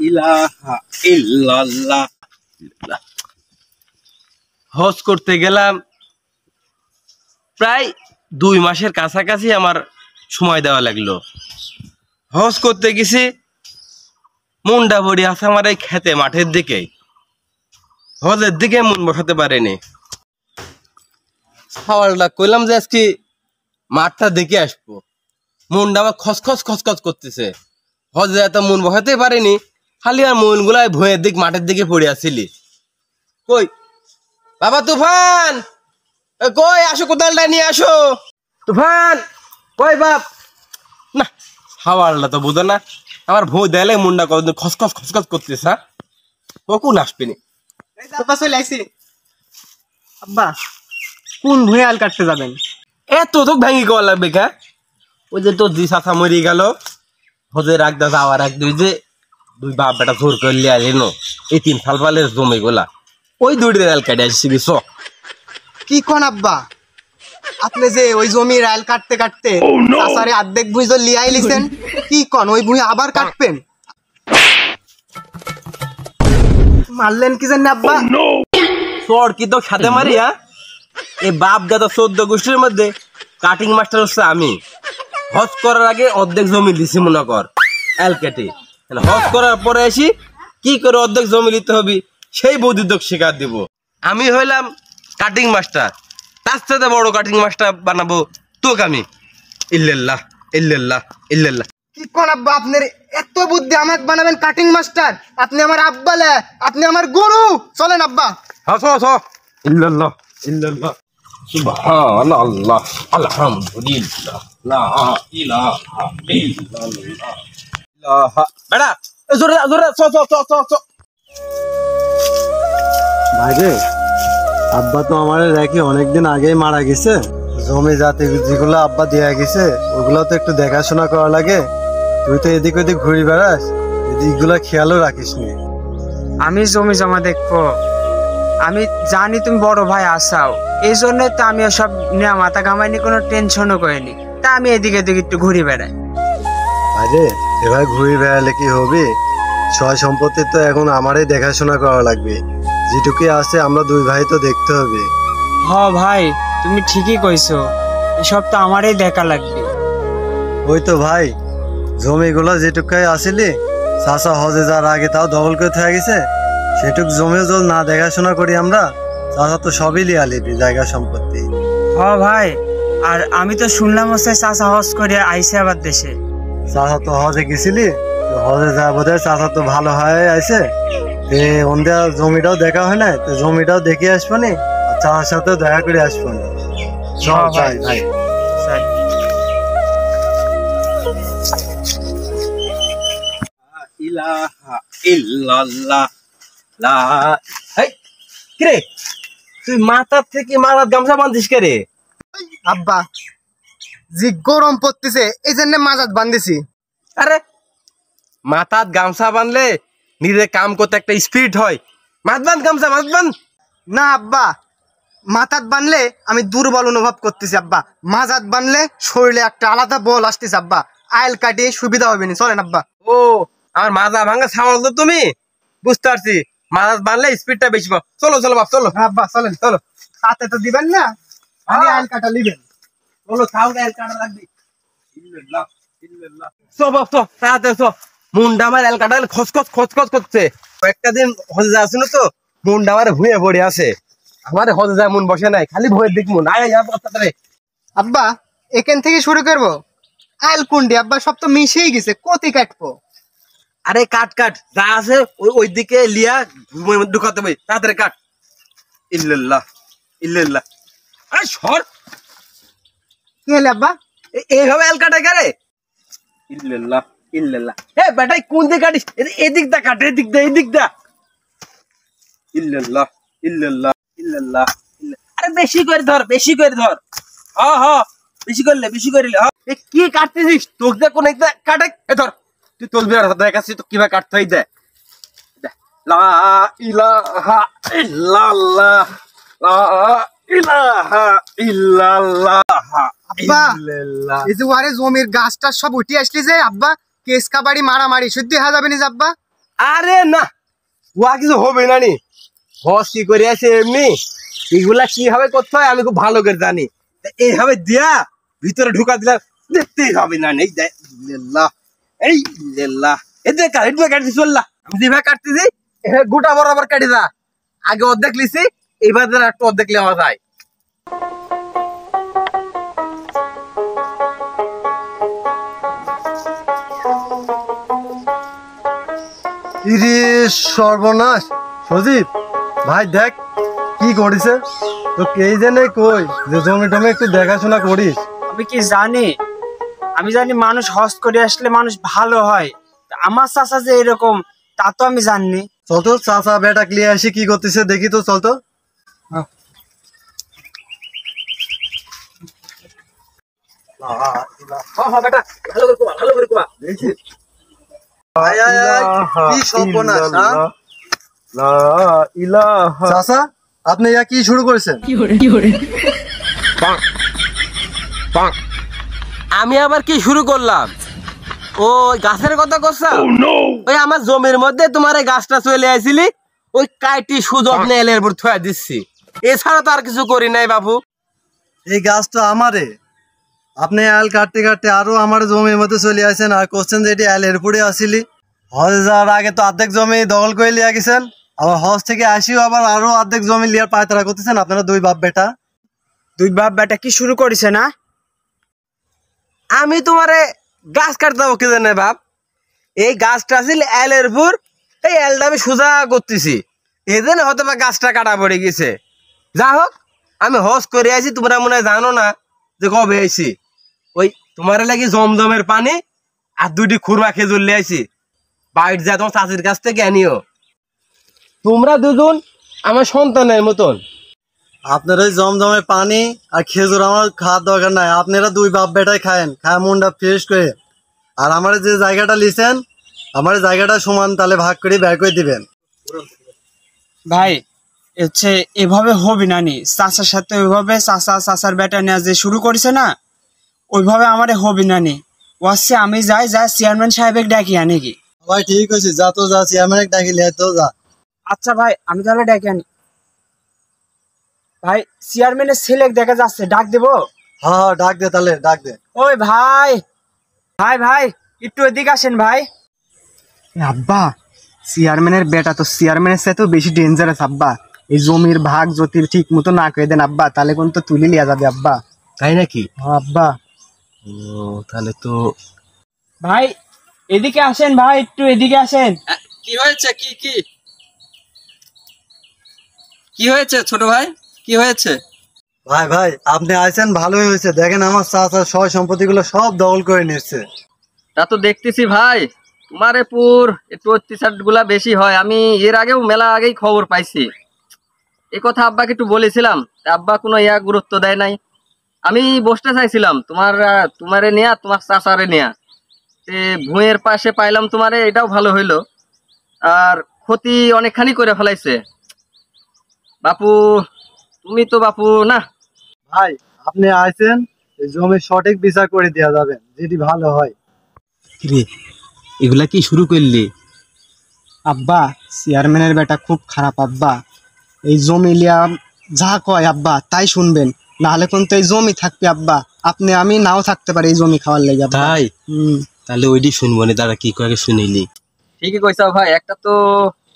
ইলাহা ইল্লাল্লাহ। হজ করতে গেলাম, প্রায় 2 মাসের কাছাকাছি আমার সময় দেওয়া লাগলো। হজ করতে গেছি, মনটা ভরি আছে আমার এই খেতে মাঠের দিকে, হজের দিকে মন বসাতে পারেনি। সওয়ালটা কইলাম যে আজকে মাঠটা দেখে আসবো, মনটা আমার খসখস খসখস করতেছে। হজে এত মন বসাতে পারেনি, খালি আর মন গুলাই ভুঁয়ের দিক মাঠের দিকে পড়ে আসছিলি। কই বাবা তুফান, কই আসো, কোদালটা নিয়ে আসো। তুফান কই বাপ? না, হাওয়ালটা তো বুঝো না, আমার ভুঁ দেলে মনটা কতদিন খসখস খসখস করতেছে। হ্যাঁ, কখন আসবেনি? চলে আইছি। আব্বা কোন ভুঁয়ে আল কাটতে যাবেন? এত তো ভেঙে কওয়া লাগবে কা? ওই যে তোর জি চাচা মরি গেল, হজে রাখদা যাওয়ার এক দুই বাপ বেটা জোর করলে আইলো এই 3 সাল পালের জমি গোলা, ওই 2 আল কাটে আসছি। কি কোন আব্বা, আপনি যে ওই জমি রাইল কাটতে কাটতে চাচারে অর্ধেক ভুঁই যে লিয়াই লিছেন, কি কোন ওই ভুঁই আবার কাটবেন? মারলেন কি জানেন আব্বা? তোর কি তো সাথে মারি? হ্যাঁ, এই বাপ দাদা 14 গোষ্ঠীর মধ্যে কাটিং মাস্টার হচ্ছে আমি। হজ করার আগে অর্ধেক জমি দিছি মনে কর এল কেটে, হজ করার পরে আসি কি করে অর্ধেক জমি নিতে হবে সেই বৌদ্ধিক শিক্ষা দিব। আমি হইলাম কাটিং মাস্টার, তার সাথে বড় কাটিং মাস্টার বানাবো তোকে আমি। ইল্লাল্লাহ ইল্লাল্লাহ ইল্লাল্লাহ। কি কোন আব্বা, আপনার এত বুদ্ধি আমাকে বানাবেন কাটিং মাস্টার? আপনি আমার আব্বা লে, আপনি আমার গুরু। চলেন আব্বা। ইল্লাল্লাহ ইল্লাল্লাহ সুবহানাল্লাহ আলহামদুলিল্লাহ লা ইলাহা ইল্লাল্লাহ। ইলাহা বেটা জোরে জোরে চ। ভাইরে, আব্বা তো আমার রেখে অনেকদিন আগেই মারা গেছে। জমি জাতি যেগুলো আব্বা দিয়ে গেছে ওগুলো তো একটু দেখাশোনা করা লাগে। তুই তো এদিক ওদিক ঘুরে বেড়াস, এদিকগুলো খেয়ালও রাখিস নি। আমি জমি জমা দেখবো, আমি জানি তুমি বড় ভাই আসাও, এই জন্য তো আমি সব নেওয়া মাথা কামাইনি, কোনো টেনশনও করিনি। তা আমি এদিকে এদিকে একটু ঘুরে বেড়াই। আরে এবার ঘুরে বেড়ালে কি হবে? সয় সম্পত্তি তো এখন আমারই দেখাশোনা করা লাগবে। যেটুকুই আছে আমরা 2 ভাই তো দেখতে হবে। হ ভাই, তুমি ঠিকই কইছো, এসব তো আমারই দেখা লাগবে। ওই তো ভাই, জমিগুলো যেটুকাই আসিলি চাচা হজে যাওয়ার আগে তাও দখল করে হয়ে গেছে। সেটুক জমিও যদি না দেখাশোনা করি আমরা, চাচা তো সবই লিয়া লিবি জায়গা সম্পত্তি। হ ভাই, আর আমি তো শুনলাম হচ্ছে চাচা হজ করে আইসে আবার দেশে। চাচা তো হজে গেছিলি, হজে যা বোধ হয় চাচা তো ভালো হয়ে আইছে। ওনদের জমিটাও দেখা হয় না, তো জমিটাও দেখে আসবো নি, আর চাচার সাথেও দেখা করে আসবো নি। চল ভাই ভাই। ইলাহা ইল্লাল্লাহ লা। এই কিরে, তুই মাথার থেকে মারাত গামছা বাঁধিস কে রে? আব্বা জি গরম পড়তেছে, এই জন্য মাজাত বান্ধিছি। আরে মাথাত গামছা বাঁধলে নিজে কাম করতে একটা স্পিরিট হয়। মাথ বাঁধ গামছা, মাথ বাঁধ। না আব্বা, মাথাত বানলে আমি দুর্বল অনুভব করতেছি আব্বা, মাজাত বানলে শরীরে একটা আলাদা বল আসতেছে আব্বা, আইল কাটিয়ে সুবিধা হবে না। চলেন আব্বা। ও আমার মাজা ভাঙা সামাল তো তুমি, বুঝতে পারছি। মাথাত বাঁধলে স্পিডটা বেশি পাও। চলো চলো বাপ চলো। আব্বা চলেন। চলো, হাতে তো দিবেন না, আমি আইল কাটা নিবেন। চলো খাও, আইল কাটা লাগবে। ইল্লাল্লাহ ইল্লাল্লাহ। চল বাপ চল, তাড়াতাড়ি চল। মুন্ডা আমার আইল কাটা খসখস খসখস করছে। কয়েকটা দিন হজে যাচ্ছি না তো, মুন্ডা আমার ভুঁয়ে পড়ে আছে। আমার হজে যায় মন বসে নাই, খালি ভুঁয়ের দিক মন। আয় তাড়াতাড়ি। আব্বা এখান থেকে শুরু করবো? আইল কুন্ডি আব্বা, সব তো মিশেই গেছে, কতি কাটবো? আরে কাট কাট, যা আছে ওই দিকে লিয়া ভুঁয়ের মধ্যে ঢুকাতে হবে, তাড়াতাড়ি কাট। ইল্লাল্লাহ ইল্লাল্লাহ। আরে সর। কি হলে আব্বা? এইভাবে আইল কাটায় কে রে? ইল্লাল্লাহ ইল্লাল্লাহ। এ বেটাই কোন দিকে কাটিস? এদিক দা কাট, এদিক দা এদিক দা। ইল্লাল্লাহ ইল্লাল্লাহ ইল্লাল্লাহ। আরে বেশি করে ধর, বেশি করে ধর। হ্যাঁ হ্যাঁ, বেশি করলে বেশি করলে। কি কাটতেছিস? তোকে দে কোন একটা কাটে। এ ধর, তুই তলবি আর দেখাচ্ছি তো কিভাবে কাটতে হয়। দে লা ইলাহা ইল্লাল্লাহ লা ইলাহা ইল্লাল্লাহ। আব্বা ইল্লাল্লাহ। এই যে ওয়ারে জমির গাছটা সব উঠে আসলি যে আব্বা, কেস কাবাড়ি মারামারি শুদ্ধ হয়ে যাবে নি যে আব্বা? আরে না, ওয়া কিছু হবে না নি। হস কি করে আছে এমনি, এগুলা কিভাবে করতে হয় আমি খুব ভালো করে জানি। তা এইভাবে দিয়া ভিতরে ঢুকা দিলা দেখতেই হবে না নি। এই লেল্লা এদের কাটি চললা, আমি যেভাবে কাটতেছি এভাবে গোটা বরাবর কাটি যা। আগে অর্ধেক লিছি, এইবার একটু অর্ধেক নেওয়া যায়। ইরে সর্বনাশ! সজীব ভাই দেখ কি করিছে, তো এই জেনে কই যে জমি টমি একটু দেখাশোনা করিস। আমি কি জানি? আমি জানি মানুষ হজ করে আসলে মানুষ ভালো হয়। তা আমার চাচা যে এরকম তা তো আমি জানি। চল তো চাচা বেটা ক্লিয়ে আসি কি করতেছে দেখি তো, চল তো। আয়, আয়, আয়, কি সর্বনাশ, হ্যাঁ? চাচা আপনি ইয়া কি শুরু করেছেন? আমি আবার কি শুরু করলাম? ও গাছের কথা করছা? ওই আমার জমির মধ্যে তোমার এই গাছটা চলে আসিলি, ওই কাইটি সুযত্নে এলের উপর থুয়া দিচ্ছি, এছাড়া তো আর কিছু করি নাই বাবু। এই গাছটা আমারে, আপনি আল কাটতে কাটতে আরো আমার জমির মধ্যে চলে আসেন আর কোশ্চেন যে এটি আলের উপরে আসিলি। হজ যাওয়ার আগে তো অর্ধেক জমি দখল করে লিয়া গেছেন, আবার হজ থেকে আসিও আবার আরো অর্ধেক জমি লিয়ার পায়তারা করতেছেন আপনারা দুই বাপ বেটা। দুই বাপ বেটা কি শুরু করেছে না? আমি তোমারে গাছ কাটতে যাবো কি জানে বাপ, এই গাছটা ছিল এলের উপর, এই এলটা আমি সোজা করতেছি, এই জন্য হয়তো বা গাছটা কাটা পড়ে গেছে। যা হোক, আমি হজ করে আইছি, তোমরা মনে হয় জানো না যে কবে আইছি। ওই তোমার লাগি জমজমের পানি আর দুইটি খুরমা খেজুর লিয়ে আইছি, বাইর যা তোমার চাষির কাছ থেকে আনিও। তোমরা দুজন আমার সন্তানের মতন। আপনার ওই জমজমে পানি আর খেজুর আমার খাওয়ার দরকার নাই, আপনারা দুই বাপ বেটাই খায়েন, খায় মনটা ফ্রেশ করে। আর আমার যে জায়গাটা লিছেন, আমার জায়গাটা সমান তাহলে ভাগ করে বের করে দিবেন। ভাই হচ্ছে এভাবে হবে না নি, চাচার সাথে ওইভাবে চাচার বেটা নেওয়া যে শুরু করেছে না, ওইভাবে আমারে হবে না নি। ওয়াসে আমি যাই চেয়ারম্যান সাহেবের ডাকি আনি কি। ভাই ঠিক আছে, যা তো যা, চেয়ারম্যান ডাকি লিয়ে তো যা। আচ্ছা ভাই আমি তাহলে ডাকি আনি। ভাই চেয়ারম্যানের ছেলে দেখা যাচ্ছে, ডাক দেবো? হ্যাঁ হ্যাঁ ডাক দে, তাহলে ডাক দে। ওই ভাই ভাই ভাই একটু এদিকে আসেন ভাই। আব্বা চেয়ারম্যানের বেটা তো চেয়ারম্যানের সাথেও বেশি ডেঞ্জারাস আব্বা। এই জমির ভাগ যদি ঠিক মতো না করে দেন আব্বা, তাহলে কোন তো তুলে লিয়া যাবে আব্বা। তাই নাকি? হ্যাঁ আব্বা। ও তাহলে তো ভাই এদিকে আসেন ভাই, একটু এদিকে আসেন। কি হয়েছে? কি কি কি হয়েছে ছোট ভাই? কি হয়েছে? ভাই ভাই আপনি আইছেন ভালোই হয়েছে, দেখেন আমার চাচা সয় সম্পত্তি গুলো সব দখল করে নিচ্ছে। তা তো দেখতেছি ভাই, তোমার পুর একটু অত্যাচার গুলা বেশি হয়। আমি এর আগেও মেলা আগেই খবর পাইছি। এই কথা আব্বাকে একটু বলেছিলাম, তা আব্বা কোনো গুরুত্ব দেয় নাই। আমি বসতে চাইছিলাম তোমারে নেয়া, তোমার চাচারে নেয়া, ভুঁয়ের পাশে পাইলাম তোমারে, এটাও ভালো হইলো। আর ক্ষতি অনেকখানি করে ফেলাইছে বাপু। তুমি তো বাপু না। ভাই আপনি আইছেন, এই জমির সঠিক বিচার করে দেওয়া যাবে, যেটি ভালো হয়। কিরে এগুলা কি শুরু করলি? আব্বা চেয়ারম্যানের বেটা খুব খারাপ আব্বা। এই জমি লিয়া যা কয় আব্বা তাই শুনবেন, নাহলে কিন্তু এই জমি থাকবে আব্বা, আপনি আমি নাও থাকতে পারি এই জমি খাওয়ার লেগে আব্বা। তাই তাহলে ওইটি শুনবো না, তারা কি করে শুনিলি? ঠিকই কইসাও ভাই, একটা তো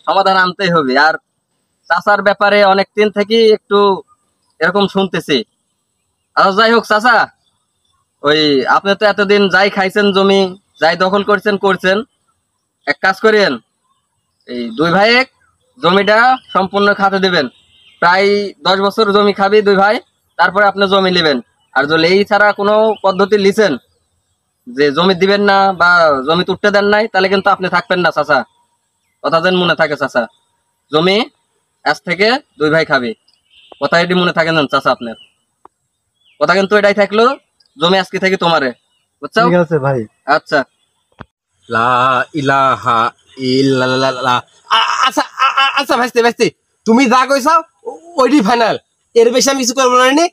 সমাধান আনতেই হবে। আর চাচার ব্যাপারে অনেক দিন থেকে একটু এরকম শুনতেছি। আর যাই হোক চাচা, ওই আপনি তো এতদিন যাই খাইছেন জমি, যাই দখল করছেন, এক কাজ করেন, এই দুই ভাই জমিটা সম্পূর্ণ খাতে দিবেন। প্রায় 10 বছর জমি খাবি দুই ভাই, তারপরে আপনি জমি নেবেন। আর যদি এই ছাড়া কোনো পদ্ধতি লিছেন যে জমি দিবেন না বা জমি তুলতে দেন নাই, তাহলে কিন্তু আপনি থাকবেন না চাচা। কথা যেন মনে থাকে চাচা, জমি আজ থেকে দুই ভাই খাবি, কথা এটি মনে থাকে না চাচা। আপনার কথা কিন্তু এটাই থাকলো, জমি আজকে থেকে তোমারে, বুঝছো? ঠিক আছে ভাই। আচ্ছা। লা ইলাহা ইল্লাল্লাহ। আচ্ছা আচ্ছা ভাইস্তে তুমি যা কইছাও ওইটি ফাইনাল, এর বেশি আমি কিছু করবো না।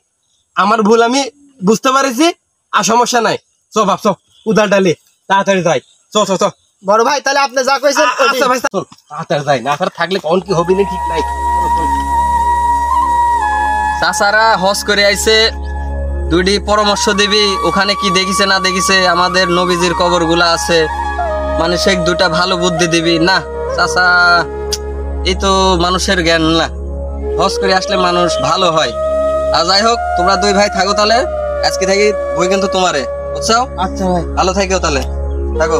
আমার ভুল আমি বুঝতে পারিছি, আর সমস্যা নাই। চ বাপ চ, উদার ডালি তাড়াতাড়ি যাই। চ চ চ। বড় ভাই তাহলে আপনি যা কইছেন আচ্ছা ভাই চল, তাড়াতাড়ি যাই, না তার থাকলে কখন কি হবি না ঠিক নাই। চাচারা হজ করে আইছে, দুইটি পরামর্শ দিবি, ওখানে কি দেখিছে না দেখিছে, আমাদের নবীজির কবর গুলা আছে, মানে সে দুটা ভালো বুদ্ধি দিবি না। চাচা এই তো মানুষের জ্ঞান না, হজ করে আসলে মানুষ ভালো হয়। আর যাই হোক, তোমরা দুই ভাই থাকো তাহলে, আজকে থেকে বই কিন্তু তোমারে, বুঝছো? আচ্ছা ভাই। ভালো থাকো তাহলে, থাকো।